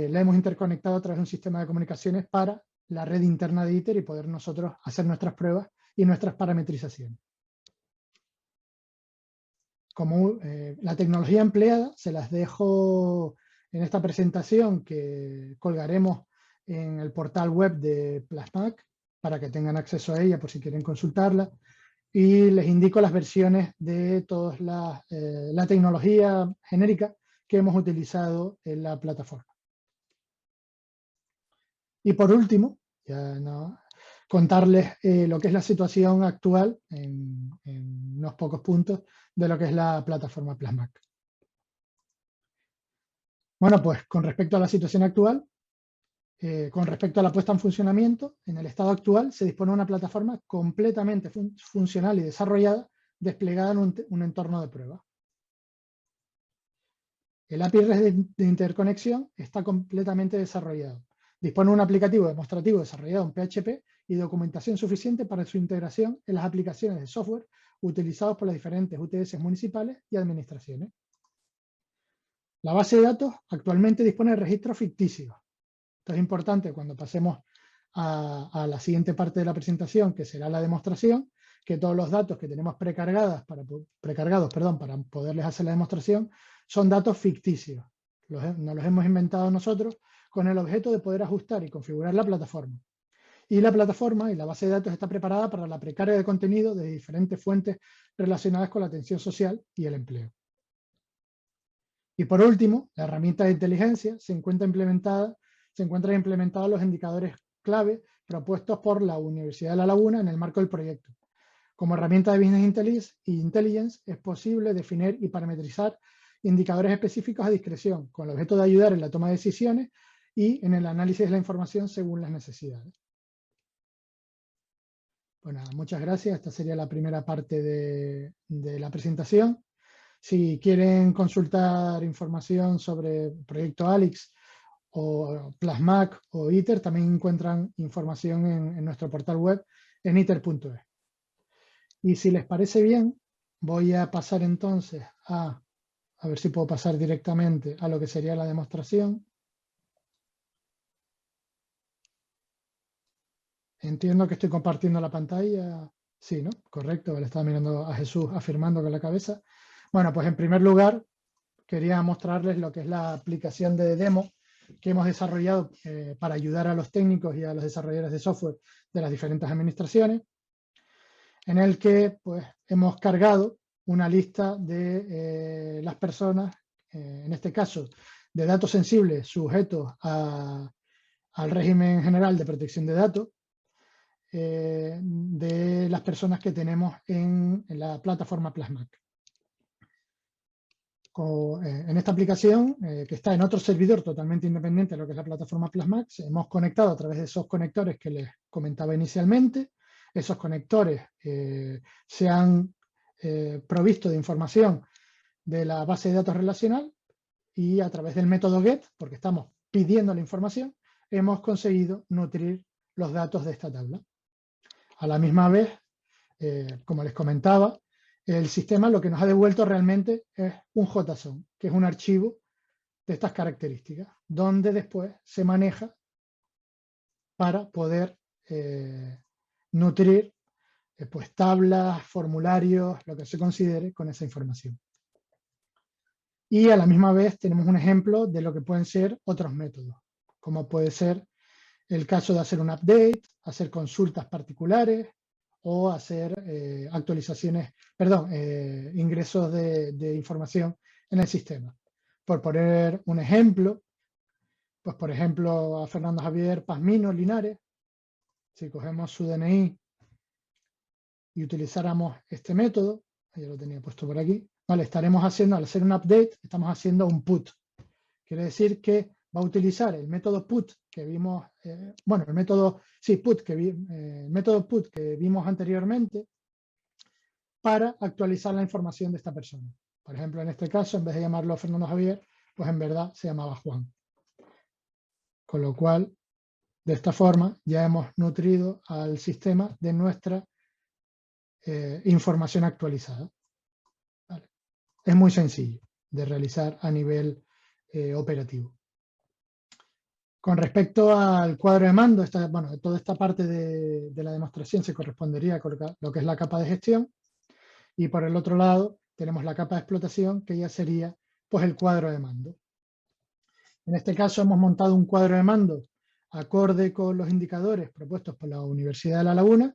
la hemos interconectado a través de un sistema de comunicaciones para la red interna de ITER y poder nosotros hacer nuestras pruebas y nuestras parametrizaciones. Como la tecnología empleada, se las dejo en esta presentación que colgaremos en el portal web de Plasmac para que tengan acceso a ella por si quieren consultarla. Y les indico las versiones de toda la tecnología genérica que hemos utilizado en la plataforma. Y por último, contarles lo que es la situación actual en unos pocos puntos de lo que es la plataforma Plasmac. Bueno, pues con respecto a la situación actual, con respecto a la puesta en funcionamiento, en el estado actual se dispone de una plataforma completamente funcional y desarrollada, desplegada en un entorno de prueba. El API REST de interconexión está completamente desarrollado. Dispone de un aplicativo demostrativo desarrollado en PHP y documentación suficiente para su integración en las aplicaciones de software utilizados por las diferentes UTS municipales y administraciones. La base de datos actualmente dispone de registros ficticios. Esto es importante cuando pasemos a la siguiente parte de la presentación, que será la demostración, que todos los datos que tenemos precargados para poderles hacer la demostración son datos ficticios. Nos los hemos inventado nosotros con el objeto de poder ajustar y configurar la plataforma. Y la plataforma y la base de datos está preparada para la precarga de contenido de diferentes fuentes relacionadas con la atención social y el empleo. Y por último, la herramienta de inteligencia se encuentran implementados los indicadores clave propuestos por la Universidad de La Laguna en el marco del proyecto. Como herramienta de Business Intelligence es posible definir y parametrizar indicadores específicos a discreción, con el objeto de ayudar en la toma de decisiones y en el análisis de la información según las necesidades. Bueno, muchas gracias. Esta sería la primera parte de la presentación. Si quieren consultar información sobre el proyecto ALIX o Plasmac o ITER, también encuentran información en nuestro portal web en iter.es. Y si les parece bien, voy a pasar entonces a ver si puedo pasar directamente a lo que sería la demostración. Entiendo que estoy compartiendo la pantalla. Sí, ¿no? Correcto, le estaba mirando a Jesús afirmando con la cabeza. Bueno, pues en primer lugar, quería mostrarles lo que es la aplicación de demo que hemos desarrollado para ayudar a los técnicos y a los desarrolladores de software de las diferentes administraciones, en el que pues, hemos cargado una lista de las personas, en este caso, de datos sensibles sujetos al régimen general de protección de datos, de las personas que tenemos en la plataforma Plasmac. En esta aplicación, que está en otro servidor totalmente independiente de lo que es la plataforma Plasmac, hemos conectado a través de esos conectores que les comentaba inicialmente. Esos conectores se han provisto de información de la base de datos relacional y a través del método GET, porque estamos pidiendo la información, hemos conseguido nutrir los datos de esta tabla. A la misma vez, como les comentaba, el sistema lo que nos ha devuelto realmente es un JSON, que es un archivo de estas características, donde después se maneja para poder nutrir pues, tablas, formularios, lo que se considere con esa información. Y a la misma vez tenemos un ejemplo de lo que pueden ser otros métodos, como puede ser el caso de hacer un update, hacer consultas particulares o hacer actualizaciones, perdón, ingresos de información en el sistema. Por poner un ejemplo, pues por ejemplo a Fernando Javier Pazmino Linares, si cogemos su DNI y utilizáramos este método, ya lo tenía puesto por aquí, vale, estaremos haciendo, al hacer un update, estamos haciendo un put. Quiere decir que va a utilizar el método put que vimos, bueno, el método, sí, put, el método put que vimos anteriormente para actualizar la información de esta persona. Por ejemplo, en este caso, en vez de llamarlo Fernando Javier, pues en verdad se llamaba Juan. Con lo cual, de esta forma, ya hemos nutrido al sistema de nuestra información actualizada. ¿Vale? Es muy sencillo de realizar a nivel operativo. Con respecto al cuadro de mando, bueno, toda esta parte de la demostración se correspondería con lo que es la capa de gestión, y por el otro lado tenemos la capa de explotación, que ya sería pues el cuadro de mando. En este caso hemos montado un cuadro de mando acorde con los indicadores propuestos por la Universidad de La Laguna,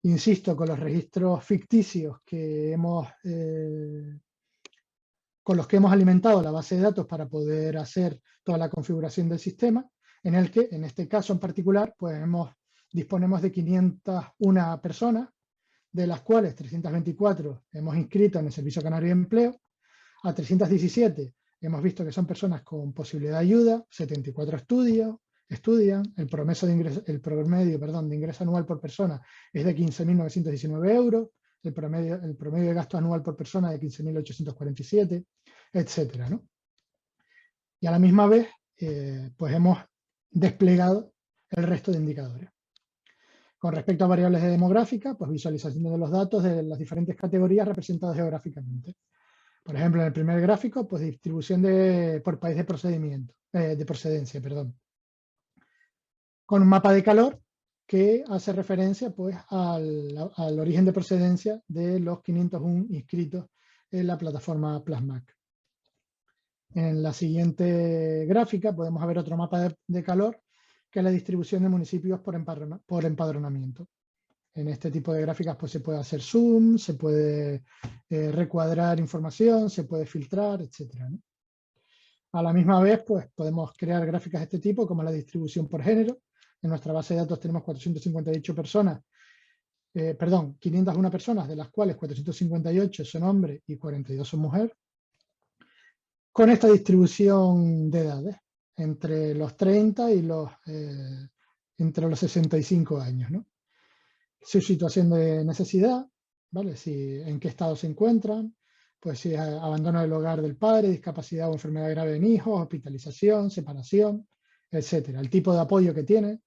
insisto, con los registros ficticios con los que hemos alimentado la base de datos para poder hacer toda la configuración del sistema, en el que, en este caso en particular, pues disponemos de 501 personas, de las cuales 324 hemos inscrito en el Servicio Canario de Empleo, a 317 hemos visto que son personas con posibilidad de ayuda, 74 estudian, el promedio de ingreso anual por persona es de 15.919 euros, el promedio de gasto anual por persona de 15.847, etcétera, ¿no? Y a la misma vez, pues hemos desplegado el resto de indicadores. Con respecto a variables demográficas, pues visualización de los datos de las diferentes categorías representadas geográficamente. Por ejemplo, en el primer gráfico, pues distribución por país de procedencia, perdón. Con un mapa de calor que hace referencia pues al origen de procedencia de los 501 inscritos en la plataforma Plasmac. En la siguiente gráfica podemos ver otro mapa de calor, que es la distribución de municipios por empadronamiento. En este tipo de gráficas pues se puede hacer zoom, se puede recuadrar información, se puede filtrar, etc., ¿no? A la misma vez pues podemos crear gráficas de este tipo, como la distribución por género. En nuestra base de datos tenemos 458 personas, 501 personas, de las cuales 458 son hombres y 42 son mujeres, con esta distribución de edades, entre los 30 y entre los 65 años, ¿no? Su situación de necesidad, ¿vale? En qué estado se encuentran, pues si es abandono del hogar del padre, discapacidad o enfermedad grave en hijos, hospitalización, separación, etcétera. El tipo de apoyo que tiene,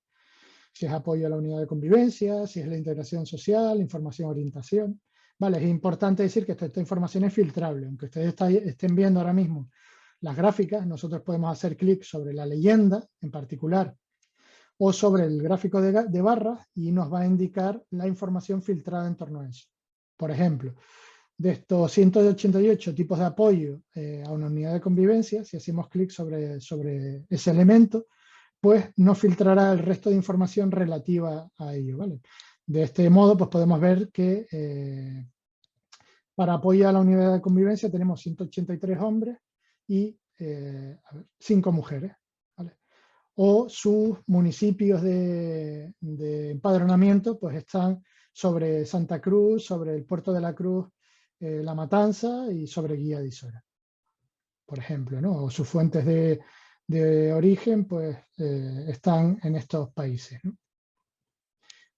si es apoyo a la unidad de convivencia, si es la integración social, información, orientación. Vale, es importante decir que esta información es filtrable. Aunque ustedes estén viendo ahora mismo las gráficas, nosotros podemos hacer clic sobre la leyenda en particular o sobre el gráfico de barras y nos va a indicar la información filtrada en torno a eso. Por ejemplo, de estos 188 tipos de apoyo a una unidad de convivencia, si hacemos clic sobre ese elemento, pues nos filtrará el resto de información relativa a ello, ¿vale? De este modo, pues podemos ver que para apoyo a la unidad de convivencia tenemos 183 hombres y 5 mujeres, ¿vale? O sus municipios de empadronamiento pues están sobre Santa Cruz, sobre el Puerto de la Cruz, La Matanza y sobre Guía de Isora, por ejemplo, ¿no? O sus fuentes de origen pues están en estos países, ¿no?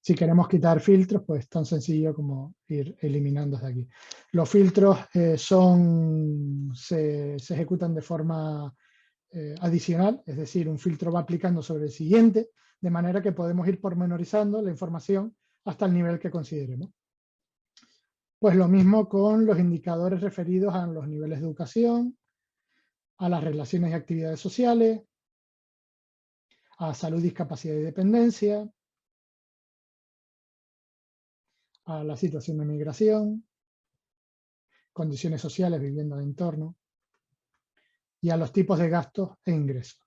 Si queremos quitar filtros, pues tan sencillo como ir eliminando desde aquí. Los filtros se ejecutan de forma adicional, es decir, un filtro va aplicando sobre el siguiente, de manera que podemos ir pormenorizando la información hasta el nivel que consideremos. Pues lo mismo con los indicadores referidos a los niveles de educación, a las relaciones y actividades sociales, a salud, discapacidad y dependencia, a la situación de migración, condiciones sociales, vivienda de entorno, y a los tipos de gastos e ingresos.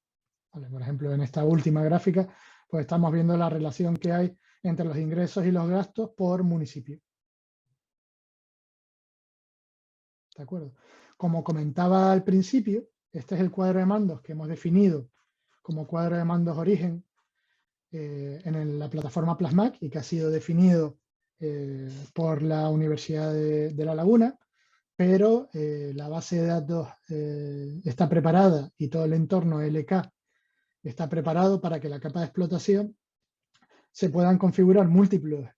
¿Vale? Por ejemplo, en esta última gráfica, pues estamos viendo la relación que hay entre los ingresos y los gastos por municipio. ¿De acuerdo? Como comentaba al principio, este es el cuadro de mandos que hemos definido como cuadro de mandos origen en la plataforma Plasmac y que ha sido definido por la Universidad de La Laguna, pero la base de datos está preparada y todo el entorno LK está preparado para que la capa de explotación se puedan configurar múltiples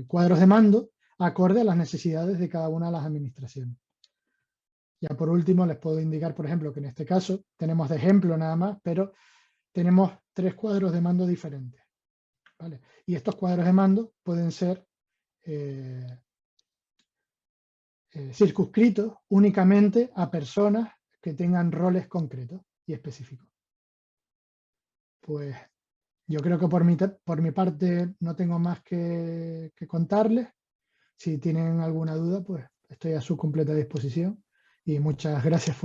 cuadros de mando acorde a las necesidades de cada una de las administraciones. Ya por último les puedo indicar, por ejemplo, que en este caso tenemos de ejemplo nada más, pero tenemos 3 cuadros de mando diferentes, ¿vale? Y estos cuadros de mando pueden ser circunscritos únicamente a personas que tengan roles concretos y específicos. Pues yo creo que por mi parte no tengo más que contarles. Si tienen alguna duda, pues estoy a su completa disposición. Y muchas gracias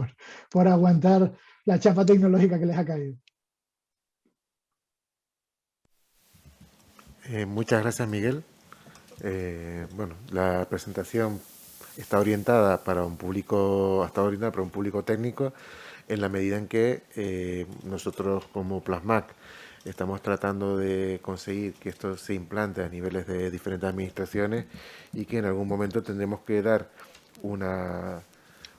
por aguantar la chapa tecnológica que les ha caído. Muchas gracias, Miguel. Bueno, la presentación está orientada para un público, técnico, en la medida en que nosotros como Plasmac estamos tratando de conseguir que esto se implante a niveles de diferentes administraciones y que en algún momento tendremos que dar una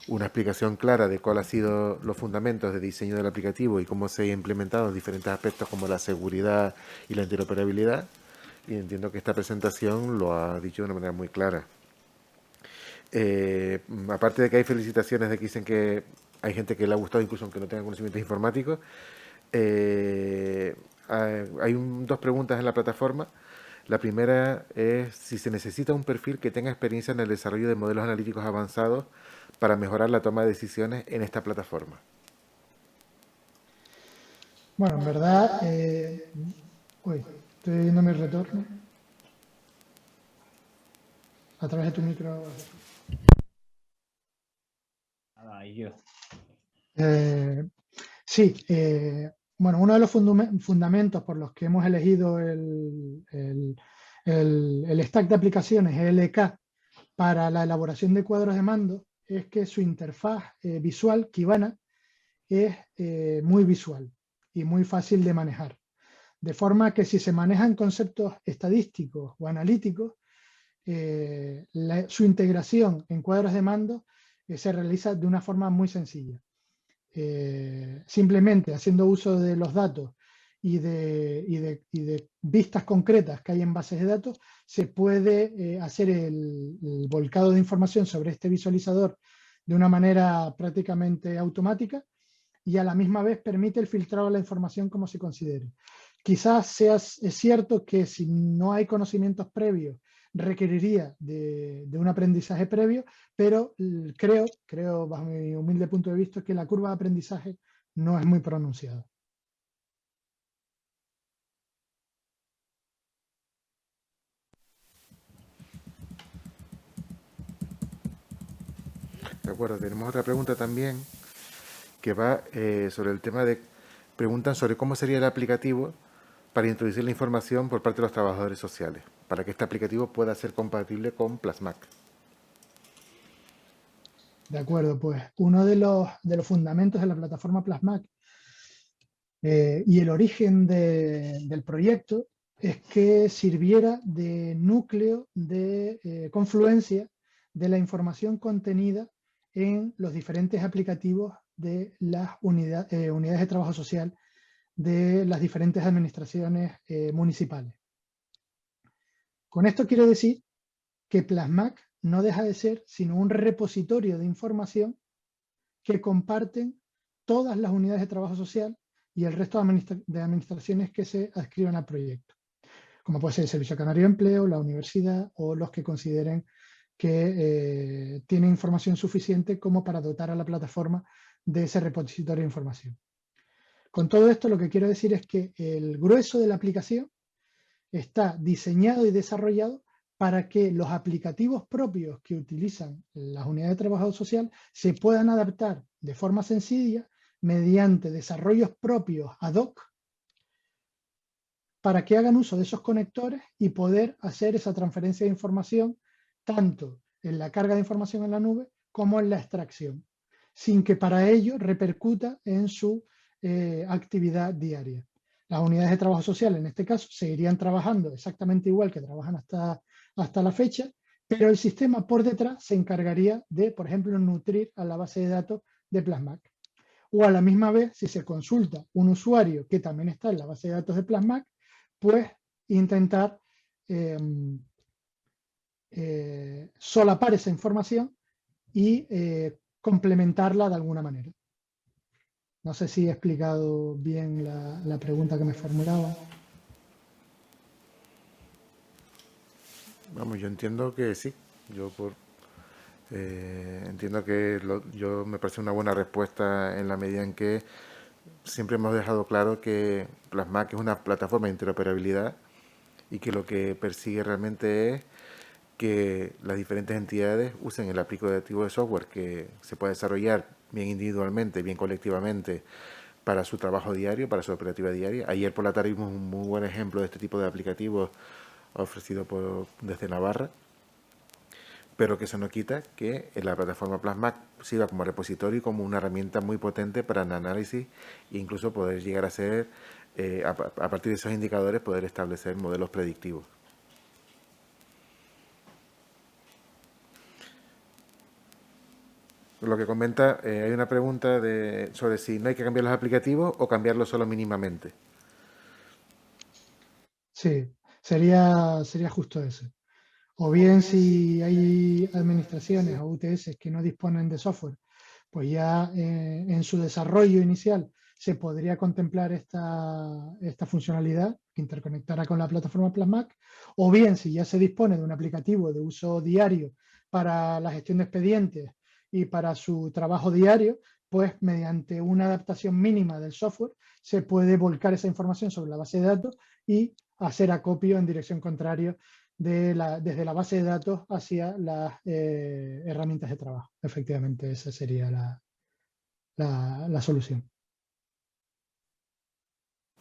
explicación clara de cuáles han sido los fundamentos de diseño del aplicativo y cómo se han implementado diferentes aspectos como la seguridad y la interoperabilidad. Y entiendo que esta presentación lo ha dicho de una manera muy clara. Aparte de que hay felicitaciones de que dicen que hay gente que le ha gustado incluso aunque no tenga conocimientos informáticos, hay 2 preguntas en la plataforma. La primera es si se necesita un perfil que tenga experiencia en el desarrollo de modelos analíticos avanzados para mejorar la toma de decisiones en esta plataforma. Bueno, en verdad, uy, estoy viendo mi retorno a través de tu micro. Ahí yo. Sí, bueno, uno de los fundamentos por los que hemos elegido el stack de aplicaciones ELK para la elaboración de cuadros de mando es que su interfaz visual, Kibana, es muy visual y muy fácil de manejar. De forma que si se manejan conceptos estadísticos o analíticos, su integración en cuadros de mando se realiza de una forma muy sencilla. Simplemente haciendo uso de los datos y de vistas concretas que hay en bases de datos, se puede hacer el volcado de información sobre este visualizador de una manera prácticamente automática y a la misma vez permite el filtrado de la información como se considere. Quizás es cierto que si no hay conocimientos previos requeriría de un aprendizaje previo, pero creo, bajo mi humilde punto de vista, que la curva de aprendizaje no es muy pronunciada. De acuerdo, tenemos otra pregunta también que va sobre el tema de... Preguntan sobre cómo sería el aplicativo para introducir la información por parte de los trabajadores sociales, para que este aplicativo pueda ser compatible con Plasmac. De acuerdo, pues uno de los fundamentos de la plataforma Plasmac y el origen del proyecto es que sirviera de núcleo de confluencia de la información contenida en los diferentes aplicativos de las unidades de trabajo social de las diferentes administraciones municipales. Con esto quiero decir que Plasmac no deja de ser sino un repositorio de información que comparten todas las unidades de trabajo social y el resto de administraciones que se adscriban al proyecto, como puede ser el Servicio Canario de Empleo, la universidad o los que consideren que tienen información suficiente como para dotar a la plataforma de ese repositorio de información. Con todo esto lo que quiero decir es que el grueso de la aplicación está diseñado y desarrollado para que los aplicativos propios que utilizan las unidades de trabajo social se puedan adaptar de forma sencilla mediante desarrollos propios ad hoc para que hagan uso de esos conectores y poder hacer esa transferencia de información tanto en la carga de información en la nube como en la extracción, sin que para ello repercuta en su actividad diaria. Las unidades de trabajo social, en este caso, seguirían trabajando exactamente igual que trabajan hasta la fecha, pero el sistema por detrás se encargaría de, por ejemplo, nutrir a la base de datos de Plasmac. O a la misma vez, si se consulta un usuario que también está en la base de datos de Plasmac, pues intentar solapar esa información y complementarla de alguna manera. No sé si he explicado bien la pregunta que me formulaba. Vamos, yo entiendo que sí. Entiendo que yo me parece una buena respuesta en la medida en que siempre hemos dejado claro que Plasmac es una plataforma de interoperabilidad y que lo que persigue realmente es que las diferentes entidades usen el aplicativo de software que se puede desarrollar bien individualmente, bien colectivamente, para su trabajo diario, para su operativa diaria. Ayer por la tarde vimos un muy buen ejemplo de este tipo de aplicativos ofrecido desde Navarra, pero que eso no quita que la plataforma Plasmac sirva como repositorio y como una herramienta muy potente para el análisis e incluso poder llegar a ser, a partir de esos indicadores, poder establecer modelos predictivos. Lo que comenta, hay una pregunta sobre si no hay que cambiar los aplicativos o cambiarlos solo mínimamente. Sí, sería justo eso. O bien si hay administraciones o UTS que no disponen de software, pues ya en su desarrollo inicial se podría contemplar esta funcionalidad que interconectara con la plataforma Plasmac, o bien si ya se dispone de un aplicativo de uso diario para la gestión de expedientes y para su trabajo diario, pues mediante una adaptación mínima del software se puede volcar esa información sobre la base de datos y hacer acopio en dirección contraria desde la base de datos hacia las herramientas de trabajo. Efectivamente, esa sería la solución.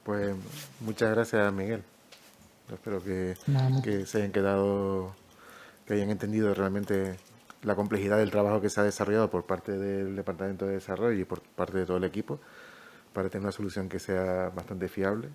Pues muchas gracias, Miguel. Espero Nada, que se hayan quedado, que hayan entendido realmente la complejidad del trabajo que se ha desarrollado por parte del Departamento de Desarrollo y por parte de todo el equipo para tener una solución que sea bastante fiable